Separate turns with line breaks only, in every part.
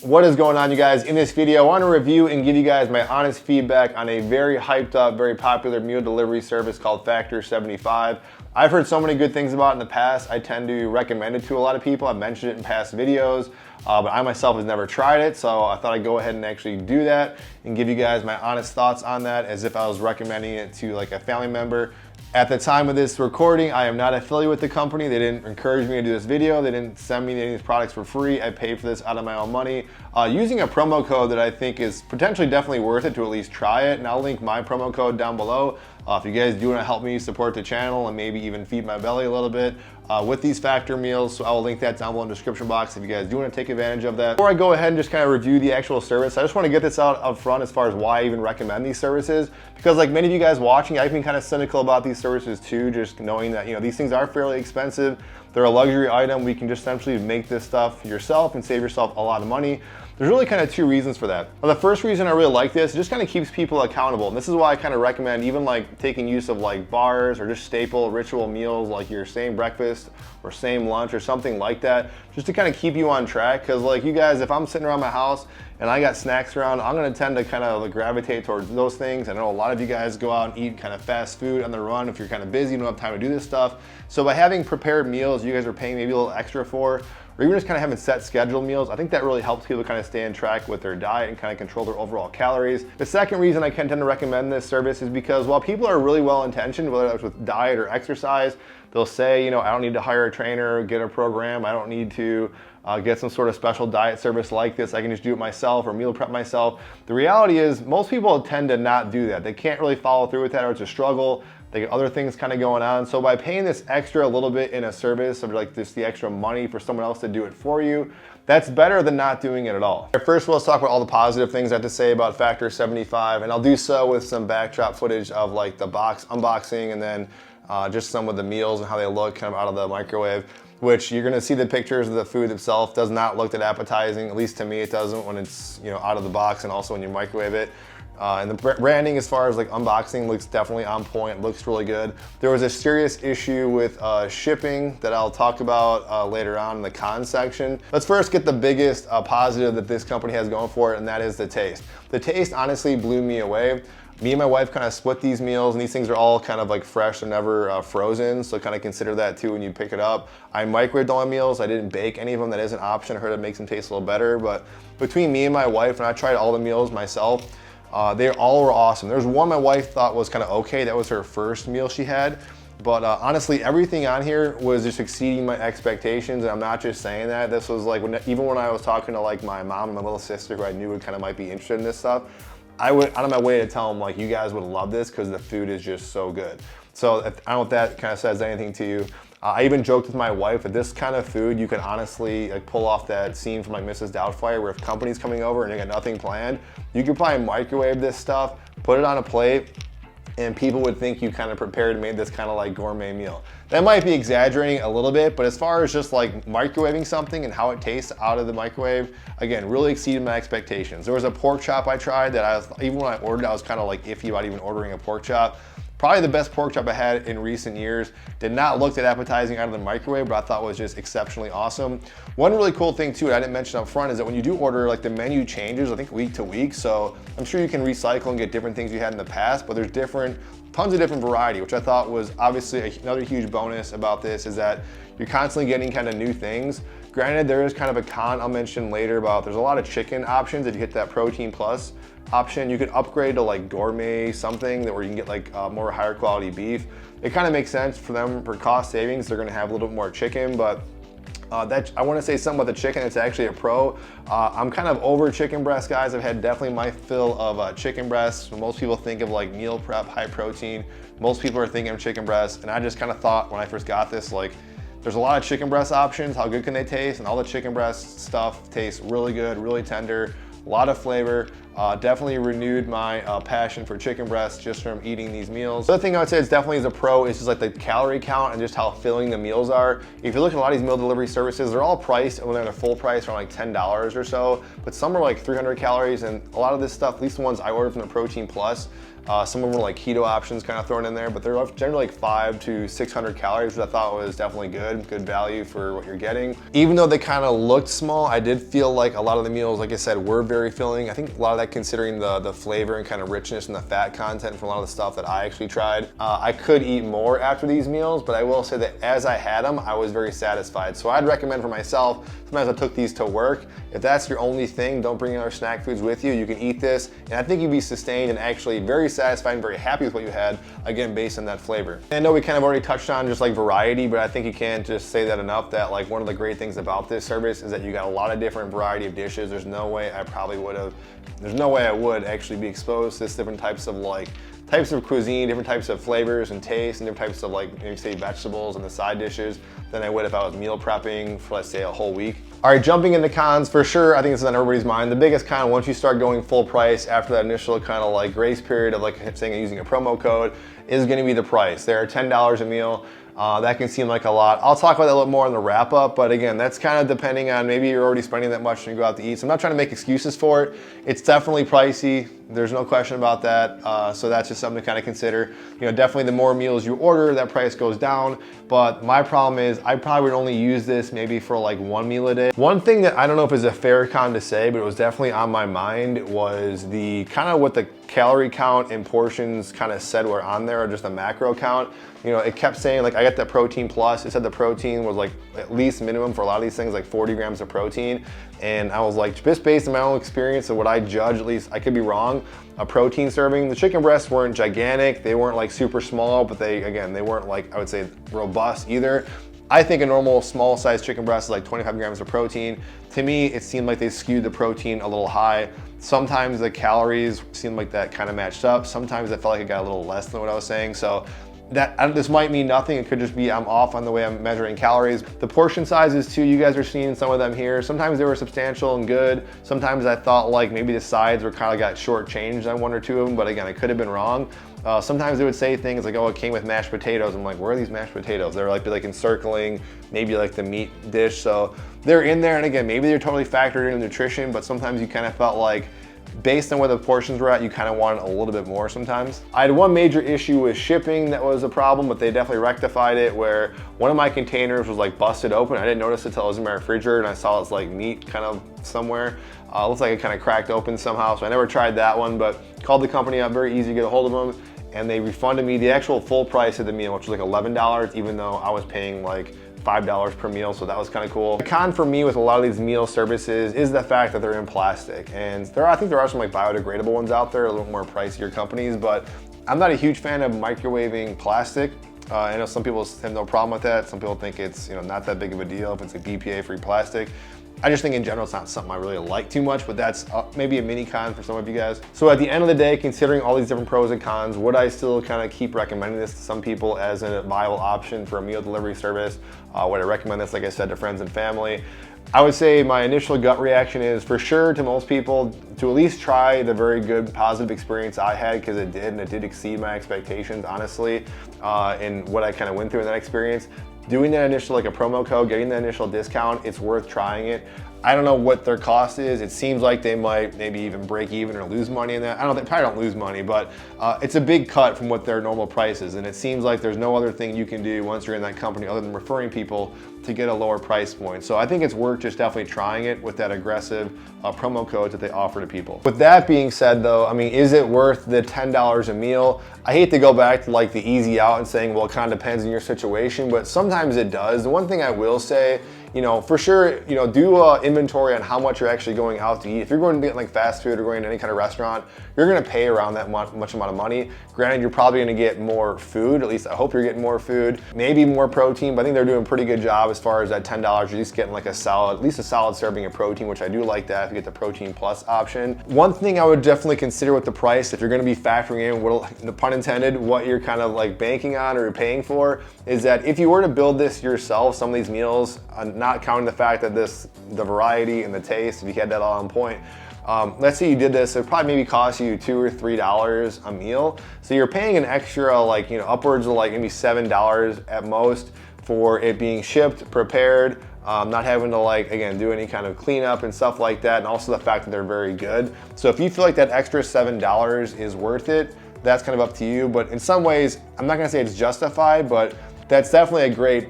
What is going on, you guys? In this video, I want to review and give you guys my honest feedback on a very hyped up, very popular meal delivery service called Factor 75. I've heard so many good things about it in the past. I tend to recommend it to a lot of people. I've mentioned it in past videos, but I myself has never tried it, so I thought I'd go ahead and actually do that and give you guys my honest thoughts on that as if I was recommending it to like a family member. At the time of this recording, I am not affiliated with the company. They didn't encourage me to do this video. They didn't send me any of these products for free. I paid for this out of my own money using a promo code that I think is potentially definitely worth it to at least try it. And I'll link my promo code down below. If you guys do want to help me support the channel and maybe even feed my belly a little bit with these Factor meals, so I will link that down below in the description box if you guys do want to take advantage of that. Before I go ahead and just kind of review the actual service, I just want to get this out up front as far as why I even recommend these services, because like many of you guys watching, I've been kind of cynical about these services too, just knowing that, you know, these things are fairly expensive. They're a luxury item. We can just essentially make this stuff yourself and save yourself a lot of money. There's really kind of two reasons for that. Well, the first reason I really like this, it just kind of keeps people accountable. And this is why I kind of recommend even like taking use of like bars or just staple ritual meals like your same breakfast or same lunch or something like that, just to kind of keep you on track. Because like you guys, if I'm sitting around my house and I got snacks around, I'm gonna tend to kind of like gravitate towards those things. I know a lot of you guys go out and eat kind of fast food on the run if you're kind of busy, you don't have time to do this stuff. So by having prepared meals you guys are paying maybe a little extra for, or even just kind of having set scheduled meals, I think that really helps people kind of stay on track with their diet and kind of control their overall calories. The second reason I tend to recommend this service is because while people are really well intentioned, whether it's with diet or exercise, they'll say, you know, I don't need to hire a trainer, get a program, I don't need to get some sort of special diet service like this, I can just do it myself or meal prep myself. The reality is most people tend to not do that. They can't really follow through with that, or it's a struggle. They get other things kind of going on. So by paying this extra a little bit in a service of like this, the extra money for someone else to do it for you, that's better than not doing it at all. First, let's talk about all the positive things I have to say about Factor 75, and I'll do so with some backdrop footage of like the box unboxing and then just some of the meals and how they look kind of out of the microwave, which you're gonna see the pictures of the food itself does not look that appetizing, at least to me it doesn't when it's, you know, out of the box and also when you microwave it. And the branding as far as like unboxing looks definitely on point, looks really good. There was a serious issue with shipping that I'll talk about later on in the cons section. Let's first get the biggest positive that this company has going for it, and that is the taste. The taste honestly blew me away. Me and my wife kind of split these meals, and these things are all kind of like fresh, they're never frozen, so kind of consider that too when you pick it up. I microwaved all my meals, I didn't bake any of them, that is an option. I heard it makes them taste a little better, but between me and my wife, and I tried all the meals myself, they all were awesome. There's one my wife thought was kind of okay, that was her first meal she had, but honestly everything on here was just exceeding my expectations, and I'm not just saying that. This was like, even when I was talking to like my mom and my little sister who I knew would kind of might be interested in this stuff, I went out of my way to tell them like, you guys would love this because the food is just so good. So I don't know if that kind of says anything to you. I even joked with my wife that this kind of food, you could honestly like pull off that scene from like Mrs. Doubtfire where if company's coming over and they got nothing planned, you could probably microwave this stuff, put it on a plate, and people would think you kind of prepared and made this kind of like gourmet meal. That might be exaggerating a little bit, but as far as just like microwaving something and how it tastes out of the microwave, again, really exceeded my expectations. There was a pork chop I tried that even when I ordered, I was kind of like iffy about even ordering a pork chop. Probably the best pork chop I had in recent years. Did not look that appetizing out of the microwave, but I thought was just exceptionally awesome. One really cool thing too, I didn't mention up front, is that when you do order, like the menu changes, I think week to week. So I'm sure you can recycle and get different things you had in the past, but there's tons of different variety, which I thought was obviously another huge bonus about this, is that you're constantly getting kind of new things. Granted, there is kind of a con I'll mention later about there's a lot of chicken options. If you hit that protein plus option, you could upgrade to like gourmet something that where you can get like more higher quality beef. It kind of makes sense for them for cost savings. They're gonna have a little bit more chicken, but I want to say something about the chicken. It's actually a pro. I'm kind of over chicken breast, guys. I've had definitely my fill of chicken breasts. Most people think of like meal prep, high protein. Most people are thinking of chicken breasts, and I just kind of thought when I first got this, like, there's a lot of chicken breast options. How good can they taste? And all the chicken breast stuff tastes really good, really tender, a lot of flavor. Definitely renewed my passion for chicken breasts just from eating these meals. The other thing I would say is definitely as a pro is just like the calorie count and just how filling the meals are. If you look at a lot of these meal delivery services, they're all priced when they're at a full price around like $10 or so, but some are like 300 calories, and a lot of this stuff, at least the ones I ordered from the Protein Plus, some of them were like keto options kind of thrown in there, but they're generally like 500 to 600 calories, which I thought was definitely good value for what you're getting. Even though they kind of looked small, I did feel like a lot of the meals, like I said, were very filling. I think a lot of that considering the flavor and kind of richness and the fat content from a lot of the stuff that I actually tried. I could eat more after these meals, but I will say that as I had them, I was very satisfied. So I'd recommend for myself, sometimes I took these to work. If that's your only thing, don't bring other snack foods with you. You can eat this, and I think you'd be sustained and actually very satisfied and very happy with what you had, again, based on that flavor. And I know we kind of already touched on just like variety, but I think you can't just say that enough, that like one of the great things about this service is that you got a lot of different variety of dishes. There's no way I would actually be exposed to this different types of cuisine, different types of flavors and tastes, and different types of like maybe say vegetables and the side dishes than I would if I was meal prepping for, let's say, a whole week. All right, jumping into cons, for sure, I think this is on everybody's mind. The biggest con, once you start going full price after that initial kind of like grace period of like saying using a promo code, is gonna be the price. They're $10 a meal. That can seem like a lot. I'll talk about that a little more in the wrap up, but again, that's kind of depending on maybe you're already spending that much when you go out to eat. So I'm not trying to make excuses for it. It's definitely pricey. There's no question about that. So that's just something to kind of consider. You know, definitely the more meals you order, that price goes down. But my problem is I probably would only use this maybe for like one meal a day. One thing that I don't know if is a fair con to say, but it was definitely on my mind, was the kind of what the calorie count and portions kind of said were on there, or just a macro count. You know, it kept saying, like, I got that Protein Plus. It said the protein was like at least minimum for a lot of these things, like 40 grams of protein. And I was like, just based on my own experience and what I judge, at least I could be wrong, a protein serving. The chicken breasts weren't gigantic. They weren't like super small, but they weren't like, I would say, robust either. I think a normal small size chicken breast is like 25 grams of protein. To me, it seemed like they skewed the protein a little high. Sometimes the calories seemed like that kind of matched up. Sometimes I felt like it got a little less than what I was saying. So this might mean nothing. It could just be I'm off on the way I'm measuring calories. The portion sizes too, you guys are seeing some of them here. Sometimes they were substantial and good. Sometimes I thought like maybe the sides were kind of got shortchanged on one or two of them, but again, I could have been wrong. Sometimes they would say things like, oh, it came with mashed potatoes. I'm like, where are these mashed potatoes? They're like encircling maybe like the meat dish. So they're in there, and again, maybe they're totally factored into nutrition, but sometimes you kind of felt like, based on where the portions were at, you kind of wanted a little bit more sometimes. I had one major issue with shipping that was a problem, but they definitely rectified it, where one of my containers was like busted open. I didn't notice it until I was in my refrigerator and I saw it's like meat kind of somewhere. Looks like it kind of cracked open somehow, so I never tried that one, but called the company up, very easy to get a hold of them, and they refunded me the actual full price of the meal, which was like $11, even though I was paying like $5 per meal, so that was kind of cool. The con for me with a lot of these meal services is the fact that they're in plastic, and I think there are some like biodegradable ones out there, a little more pricier companies, but I'm not a huge fan of microwaving plastic. I know some people have no problem with that. Some people think it's, you know, not that big of a deal if it's a BPA-free plastic. I just think in general it's not something I really like too much, but that's maybe a mini con for some of you guys. So at the end of the day, considering all these different pros and cons, would I still kind of keep recommending this to some people as a viable option for a meal delivery service? Would I recommend this, like I said, to friends and family? I would say my initial gut reaction is for sure to most people to at least try the very good positive experience I had, because it did, and it did exceed my expectations, honestly, in what I kind of went through in that experience. Doing that initial, like a promo code, getting the initial discount, it's worth trying it. I don't know what their cost is. It seems like they might maybe even break even or lose money in that. They probably don't lose money, but it's a big cut from what their normal price is. And it seems like there's no other thing you can do once you're in that company other than referring people to get a lower price point. So I think it's worth just definitely trying it with that aggressive promo code that they offer to people. With that being said though, I mean, is it worth the $10 a meal? I hate to go back to like the easy out and saying, well, it kind of depends on your situation, but sometimes it does. The one thing I will say, you know, for sure, you know, do inventory on how much you're actually going out to eat. If you're going to get like fast food or going to any kind of restaurant, you're going to pay around that much amount of money. Granted, you're probably going to get more food. At least I hope you're getting more food, maybe more protein, but I think they're doing a pretty good job as far as that $10. You're at least getting like at least a solid serving of protein, which I do like that if you get the Protein Plus option. One thing I would definitely consider with the price, if you're going to be factoring in, what, pun intended, what you're kind of like banking on or paying for, is that if you were to build this yourself, some of these meals, not counting the fact that the variety and the taste, if you had that all on point, let's say you did this, it probably maybe cost you $2 or $3 a meal. So you're paying an extra like, upwards of like maybe $7 at most for it being shipped, prepared, not having to like, again, do any kind of cleanup and stuff like that. And also the fact that they're very good. So if you feel like that extra $7 is worth it, that's kind of up to you. But in some ways, I'm not gonna say it's justified, but that's definitely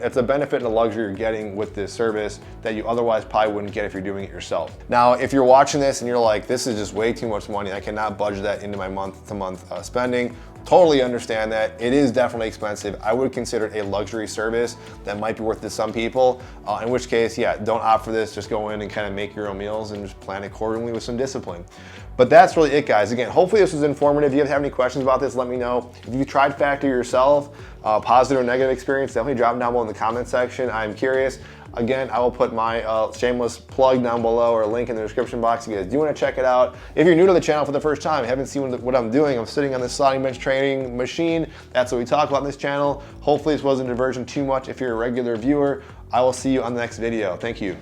it's a benefit and a luxury you're getting with this service that you otherwise probably wouldn't get if you're doing it yourself. Now, if you're watching this and you're like, this is just way too much money, I cannot budget that into my month-to-month spending, totally understand that. It is definitely expensive. I would consider it a luxury service that might be worth it to some people, in which case, yeah, don't opt for this. Just go in and kind of make your own meals and just plan accordingly with some discipline. But that's really it, guys. Again, hopefully this was informative. If you have any questions about this, let me know. If you tried Factor yourself, positive or negative experience, definitely drop them down below in the comment section. I'm curious. Again, I will put my shameless plug down below or a link in the description box if you guys do want to check it out. If you're new to the channel for the first time, haven't seen what I'm doing, I'm sitting on this sliding bench training machine. That's what we talk about in this channel. Hopefully this wasn't a diversion too much if you're a regular viewer. I will see you on the next video. Thank you.